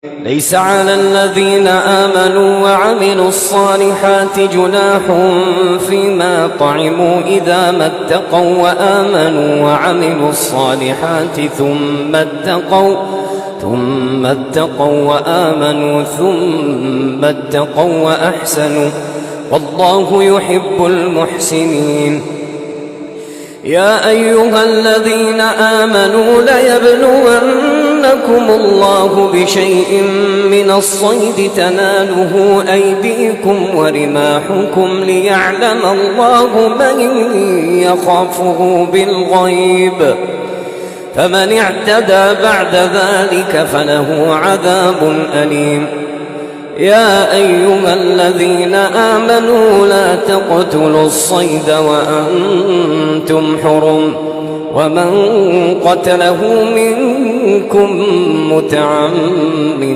ليس على الذين آمنوا وعملوا الصالحات جناح فيما طعموا إذا ما اتقوا وآمنوا وعملوا الصالحات ثم اتقوا وآمنوا ثم اتقوا وأحسنوا والله يحب المحسنين. يا أيها الذين آمنوا ليبلونكم الله بشيء من الصيد تناله أيديكم ورماحكم ليعلم الله من يخافه بالغيب، فمن اعتدى بعد ذلك فله عذاب أليم. يا أيها الذين آمنوا لا تقتلوا الصيد وأنتم حرم، ومن قتله منكم متعمدا